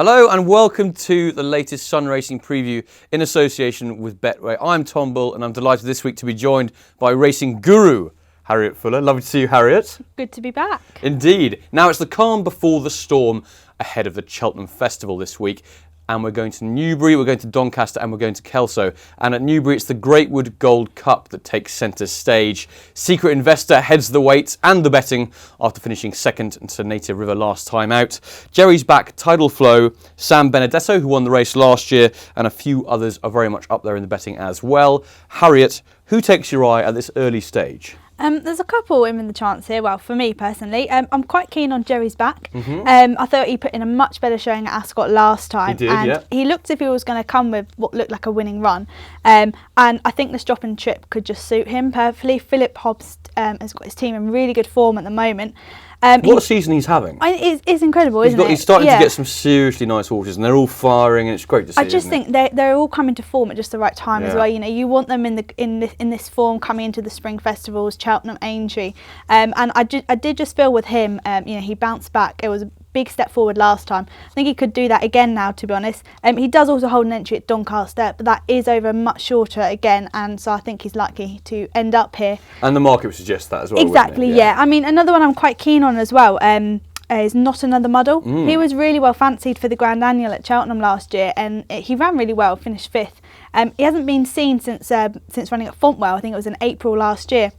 Hello and welcome to the latest Sun Racing preview in association with Betway. I'm Tom Bull and I'm delighted this week to be joined by racing guru Harriet Fuller. Lovely to see you, Harriet. Good to be back. Indeed. Now it's the calm before the storm ahead of the Cheltenham Festival this week. And we're going to Newbury, we're going to Doncaster and we're going to Kelso. And at Newbury it's the Greatwood Gold Cup that takes centre stage. Secret Investor heads the weights and the betting after finishing second to Native River last time out. Jerry's back, Tidal Flow, Sam Benedetto who won the race last year and a few others are very much up there in the betting as well. Harriet, who takes your eye at this early stage? There's a couple in the chance here. Well, for me personally, I'm quite keen on Jerry's back. I thought he put in a much better showing at Ascot last time. He did, and yeah. He looked as if he was going to come with what looked like a winning run. And I think this drop and trip could just suit him perfectly. Philip Hobbs has got his team in really good form at the moment. What a season he's having. It's incredible, isn't it? He's starting to get some seriously nice horses and they're all firing and it's great to see. I just think they're all coming to form at just the right time as well. You know, you want them in this form coming into the spring festivals, Cheltenham, Aintree, and I did just feel with him, he bounced back. It was a big step forward last time. I think he could do that again now, to be honest. He does also hold an entry at Doncaster, but that is over much shorter again, and so I think he's likely to end up here. And the market would suggest that as well. Exactly, yeah. I mean, another one I'm quite keen on as well is Not Another Muddle. He was really well fancied for the Grand Annual at Cheltenham last year, and he ran really well, finished fifth. He hasn't been seen since running at Fontwell. I think it was in April last year.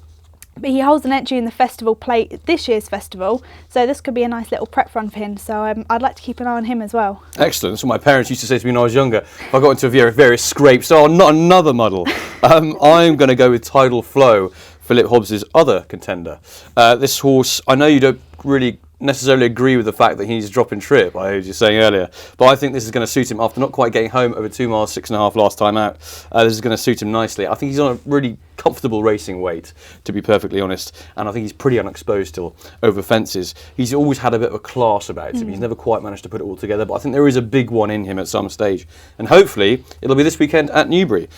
But he holds an entry in the festival plate this year's festival, so this could be a nice little prep run for him. So I'd like to keep an eye on him as well. Excellent. That's what my parents used to say to me when I was younger. If I got into various scrapes, not another muddle. I'm going to go with Tidal Flow, Philip Hobbs' other contender. This horse, I know you don't really necessarily agree with the fact that he's drop and trip, I heard you saying earlier, but I think this is going to suit him after not quite getting home over 2 miles, 6.5 last time out. This is going to suit him nicely. I think he's on a really comfortable racing weight, to be perfectly honest, and I think he's pretty unexposed still over fences. He's always had a bit of a class about him. He's never quite managed to put it all together, but I think there is a big one in him at some stage, and hopefully it'll be this weekend at Newbury.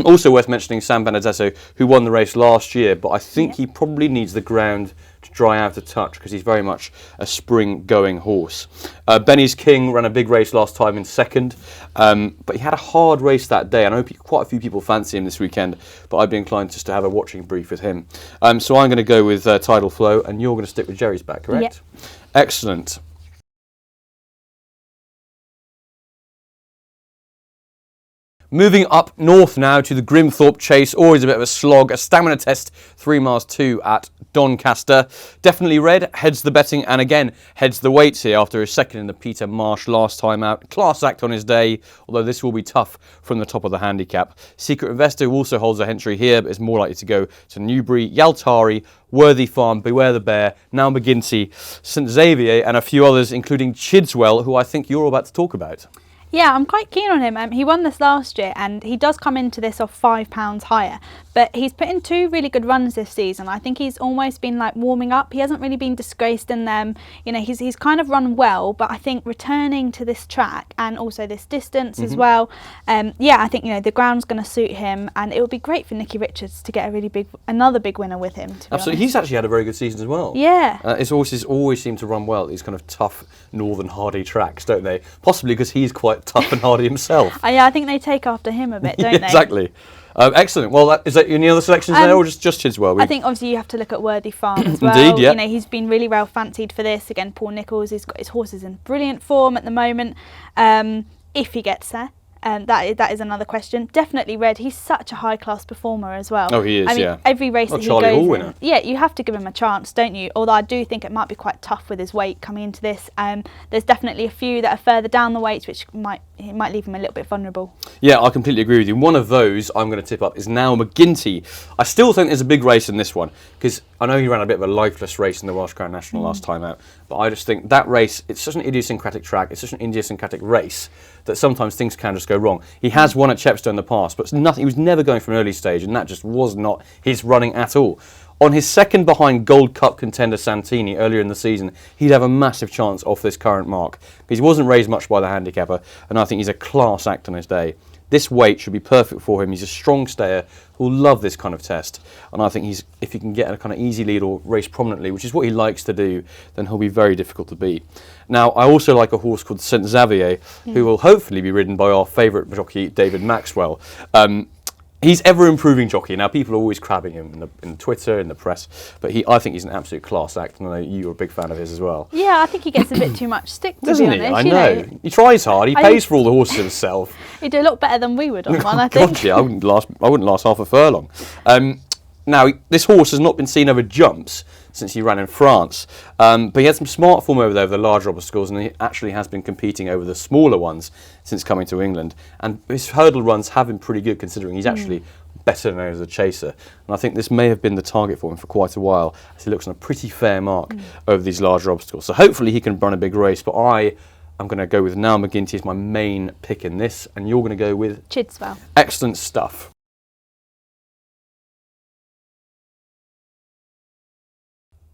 Also worth mentioning Sam Benedetto, who won the race last year, but I think he probably needs the ground to dry out a touch because he's very much a spring-going horse. Benny's King ran a big race last time in second, but he had a hard race that day, and I hope quite a few people fancy him this weekend, but I'd be inclined just to have a watching brief with him. So I'm going to go with Tidal Flow, and you're going to stick with Jerry's back, correct? Yep. Excellent. Moving up north now to the Grimthorpe Chase, always a bit of a slog, a stamina test, 3 miles 2 at Doncaster. Definitely Red heads the betting and again heads the weights here after his second in the Peter Marsh last time out. Class act on his day, although this will be tough from the top of the handicap. Secret Investor, who also holds a entry here, but is more likely to go to Newbury, Yaltari, Worthy Farm, Beware the Bear, Now McGinty, St Xavier and a few others, including Chidswell, who I think you're about to talk about. Yeah, I'm quite keen on him. He won this last year and he does come into this off £5 higher, but he's put in 2 really good runs this season. I think he's almost been like warming up. He hasn't really been disgraced in them. You know, he's kind of run well, but I think returning to this track and also this distance as well, I think, the ground's going to suit him, and it would be great for Nicky Richards to get another big winner with him. Absolutely. He's actually had a very good season as well. Yeah. His horses always seem to run well at these kind of tough northern hardy tracks, don't they? Possibly because he's quite tough and hardy himself. Yeah, I think they take after him a bit, don't they? Exactly. Excellent. Well, is that any other selections there, or just Chidswell? I think obviously you have to look at Worthy Farm as well. Indeed, yeah. He's been really well fancied for this. Again, Paul Nicholls, he's got his horses in brilliant form at the moment. If he gets there. That is another question. Definitely Red. He's such a high-class performer as well. Oh, he is, yeah. Every race that he Charlie goes Hall in, winner. yeah, you have to give him a chance, don't you? Although I do think it might be quite tough with his weight coming into this. There's definitely a few that are further down the weights, which might leave him a little bit vulnerable. Yeah, I completely agree with you. One of those I'm going to tip up is Now McGinty. I still think there's a big race in this one, because I know he ran a bit of a lifeless race in the Welsh Crown National last time out, but I just think that race, it's such an idiosyncratic track, it's such an idiosyncratic race, that sometimes things can just go wrong. He has won at Chepstow in the past, but he was never going from an early stage, and that just was not his running at all. On his second behind Gold Cup contender Santini earlier in the season, he'd have a massive chance off this current mark, because he wasn't raised much by the handicapper, and I think he's a class act on his day. This weight should be perfect for him. He's a strong stayer who'll love this kind of test. And I think if he can get a kind of easy lead or race prominently, which is what he likes to do, then he'll be very difficult to beat. Now, I also like a horse called St. Xavier, who will hopefully be ridden by our favourite jockey, David Maxwell. He's ever-improving jockey. Now, people are always crabbing him in Twitter, in the press, but I think he's an absolute class act, and I know you're a big fan of his as well. Yeah, I think he gets a bit too much stick, to Doesn't be honest. he? I know. He tries hard. He pays for all the horses himself. He'd do a lot better than we would on one, I think. God, yeah, I wouldn't last half a furlong. Now, this horse has not been seen over jumps since he ran in France, but he had some smart form over there with the larger obstacles, and he actually has been competing over the smaller ones since coming to England. And his hurdle runs have been pretty good, considering he's actually better known as a chaser. And I think this may have been the target for him for quite a while, as he looks on a pretty fair mark over these larger obstacles. So hopefully he can run a big race, but I'm going to go with Now McGinty as my main pick in this, and you're going to go with Chidswell. Excellent stuff.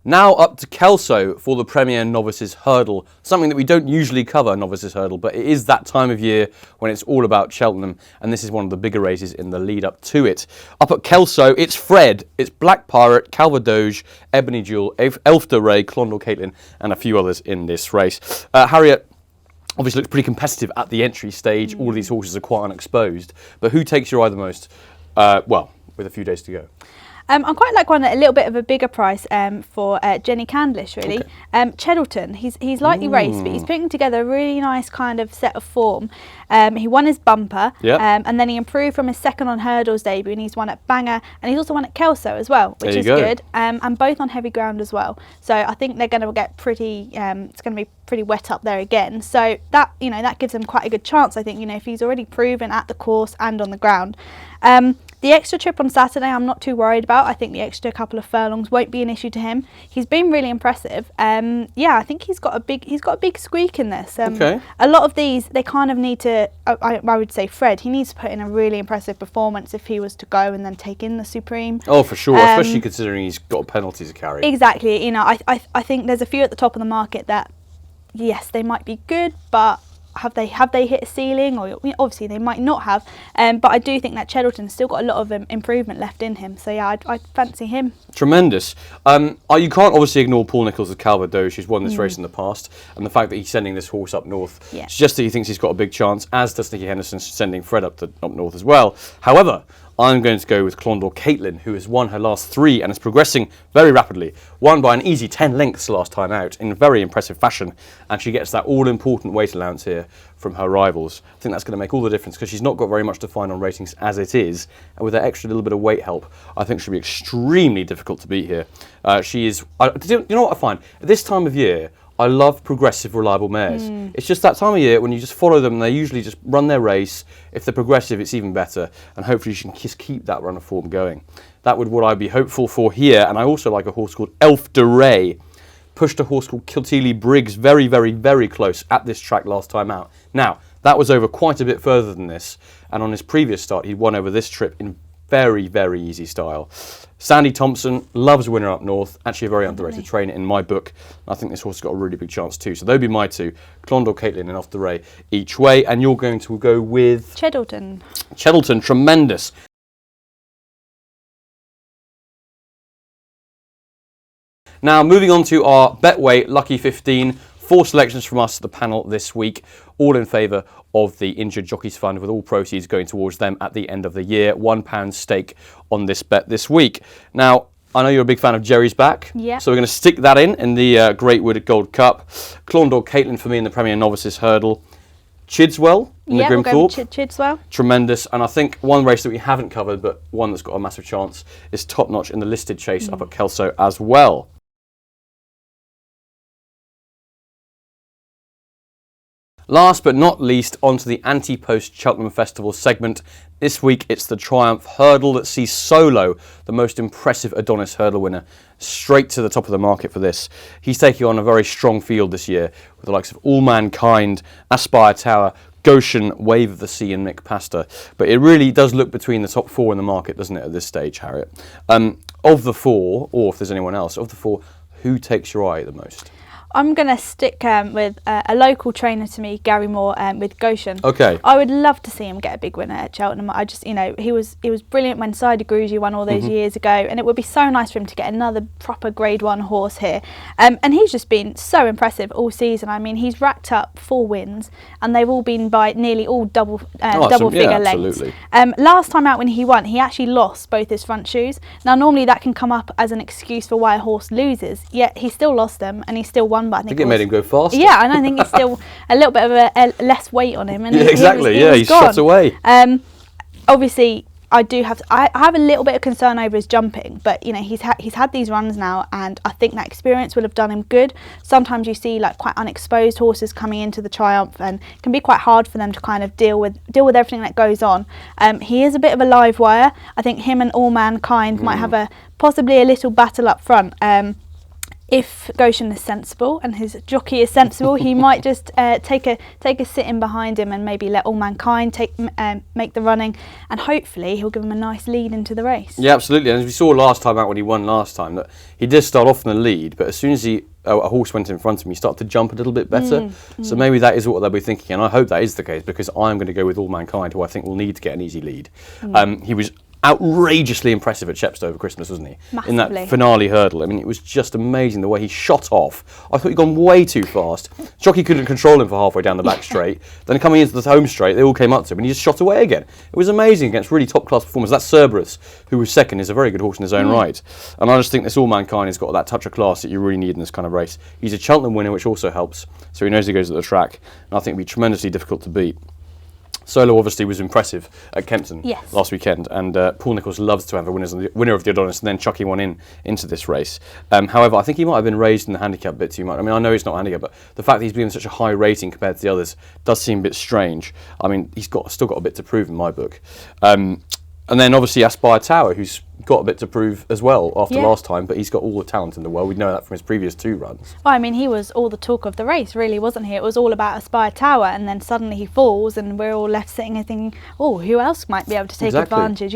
Now up to Kelso for the Premier Novices Hurdle, something that we don't usually cover, Novices Hurdle, but it is that time of year when it's all about Cheltenham, and this is one of the bigger races in the lead up to it. Up at Kelso, it's Fred, it's Black Pirate, Calvadoge, Ebony Jewel, Elf de Ray, Clondal Caitlin, and a few others in this race. Harriet obviously looks pretty competitive at the entry stage. All of these horses are quite unexposed, but who takes your eye the most? Well, with a few days to go. I quite like one at a little bit of a bigger price for Jenny Candlish, really. Okay. Cheddleton, he's lightly raced, but he's putting together a really nice kind of set of form. He won his bumper, and then he improved from his second on hurdles debut, and he's won at Bangor, and he's also won at Kelso as well, which is good, and both on heavy ground as well. So I think they're going to get pretty, it's going to be pretty wet up there again. So that, that gives him quite a good chance, I think, if he's already proven at the course and on the ground. The extra trip on Saturday I'm not too worried about. I think the extra couple of furlongs won't be an issue to him. He's been really impressive. I think he's got a big squeak in this. A lot of these, they kind of need to, I would say Fred, he needs to put in a really impressive performance if he was to go and then take in the Supreme. Oh, for sure, especially considering he's got penalties to carry. Exactly. I think there's a few at the top of the market that, yes, they might be good, but have they hit a ceiling? Or obviously they might not have, but I do think that Cheddleton's still got a lot of improvement left in him. So yeah, I'd fancy him. Tremendous. You can't obviously ignore Paul Nicholls of Calvadoge, who's won this race in the past, and the fact that he's sending this horse up north suggests that he thinks he's got a big chance, as does Nicky Henderson sending Fred up north as well. However, I'm going to go with Clondal Caitlin, who has won her last 3 and is progressing very rapidly. Won by an easy 10 lengths last time out in very impressive fashion, and she gets that all-important weight allowance here from her rivals. I think that's going to make all the difference because she's not got very much to find on ratings as it is, and with that extra little bit of weight help, I think she'll be extremely difficult to beat here. She is. You know what I find? At this time of year, I love progressive, reliable mares. It's just that time of year when you just follow them and they usually just run their race. If they're progressive, it's even better. And hopefully you can just keep that run of form going. That would what I'd be hopeful for here. And I also like a horse called Elf de Ray. Pushed a horse called Kilteely Briggs very, very, very close at this track last time out. Now, that was over quite a bit further than this. And on his previous start, he won over this trip in very, very easy style. Sandy Thompson loves winner up north. Actually a very underrated trainer in my book. I think this horse has got a really big chance too. So they'll be my two. Clondal Caitlin and Elf de Ray each way. And you're going to go with? Cheddleton. Cheddleton, tremendous. Now moving on to our Betway Lucky 15. 4 selections from us, the panel this week, all in favour of the Injured Jockeys Fund, with all proceeds going towards them at the end of the year. £1 stake on this bet this week. Now, I know you're a big fan of Jerry's Back, so we're going to stick that in the Great Wood Gold Cup. Clondal Caitlin for me in the Premier Novices Hurdle. Chidswell in the Grimthorpe. Chidswell. Tremendous. And I think one race that we haven't covered, but one that's got a massive chance, is Top Notch in the listed chase up at Kelso as well. Last but not least, onto the anti-post Cheltenham Festival segment. This week it's the Triumph Hurdle that sees Solo, the most impressive Adonis Hurdle winner, straight to the top of the market for this. He's taking on a very strong field this year with the likes of All Mankind, Aspire Tower, Goshen, Wave of the Sea and Nick Pastor. But it really does look between the top 4 in the market, doesn't it, at this stage, Harriet? Of the 4, or if there's anyone else, of the 4, who takes your eye the most? I'm going to stick with a local trainer to me, Gary Moore, with Goshen. Okay. I would love to see him get a big winner at Cheltenham. I just, he was brilliant when Cider Grugy won all those years ago, and it would be so nice for him to get another proper Grade 1 horse here. And he's just been so impressive all season. I mean, he's racked up 4 wins, and they've all been by nearly all double figure lengths. Last time out when he won, he actually lost both his front shoes. Now, normally that can come up as an excuse for why a horse loses, yet he still lost them, and he still won. But I think it made him go faster. Yeah, and I think it's still a little bit of a less weight on him. And yeah, exactly. He's shot away. Obviously, I have a little bit of concern over his jumping, but he's had these runs now, and I think that experience will have done him good. Sometimes you see like quite unexposed horses coming into the Triumph, and it can be quite hard for them to kind of deal with everything that goes on. He is a bit of a live wire. I think him and All Mankind might have possibly a little battle up front. If Goshen is sensible and his jockey is sensible, he might just take a sit in behind him and maybe let All Mankind make the running, and hopefully he'll give him a nice lead into the race. Yeah, absolutely. And as we saw last time out when he won last time, that he did start off in the lead, but as soon as a horse went in front of him, he started to jump a little bit better. So maybe that is what they'll be thinking, and I hope that is the case, because I'm going to go with All Mankind, who I think will need to get an easy lead. He was outrageously impressive at Chepstow over Christmas, wasn't he? Massively. In that finale hurdle. I mean, it was just amazing the way he shot off. I thought he'd gone way too fast. Jockey couldn't control him for halfway down the back straight. Then coming into the home straight, they all came up to him and he just shot away again. It was amazing against really top-class performers. That Cerberus, who was second, is a very good horse in his own right. And I just think this All Mankind has got that touch of class that you really need in this kind of race. He's a Cheltenham winner, which also helps. So he knows he goes at the track. And I think it'll be tremendously difficult to beat. Solo obviously was impressive at Kempton last weekend, and Paul Nicholls loves to have a winner of the Adonis and then chucking one into this race. However, I think he might have been raised in the handicap a bit too much. I mean, I know it's not handicap, but the fact that he's given such a high rating compared to the others does seem a bit strange. I mean, he's still got a bit to prove in my book. And then obviously Aspire Tower, who's got a bit to prove as well after last time, but he's got all the talent in the world. We know that from his previous 2 runs. Well, I mean, he was all the talk of the race, really, wasn't he? It was all about Aspire Tower, and then suddenly he falls, and we're all left sitting and thinking, oh, who else might be able to take advantage?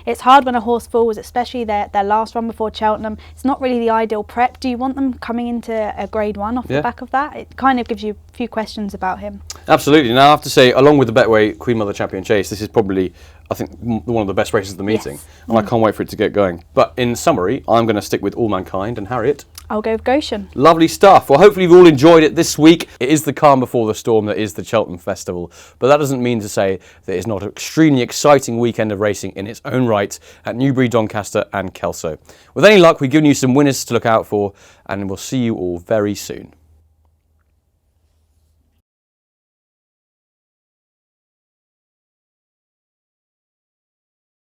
It's hard when a horse falls, especially their last run before Cheltenham. It's not really the ideal prep. Do you want them coming into a Grade 1 off the back of that? It kind of gives you a few questions about him. Absolutely. Now, I have to say, along with the Betway Queen Mother Champion Chase, this is probably, I think, one of the best races of the meeting, and I can't wait for it to get going. But in summary, I'm going to stick with All Mankind, and Harriet? I'll go with Goshen. Lovely stuff. Well, hopefully you've all enjoyed it this week. It is the calm before the storm that is the Cheltenham Festival, but that doesn't mean to say that it's not an extremely exciting weekend of racing in its own right at Newbury, Doncaster and Kelso. With any luck, we've given you some winners to look out for, and we'll see you all very soon.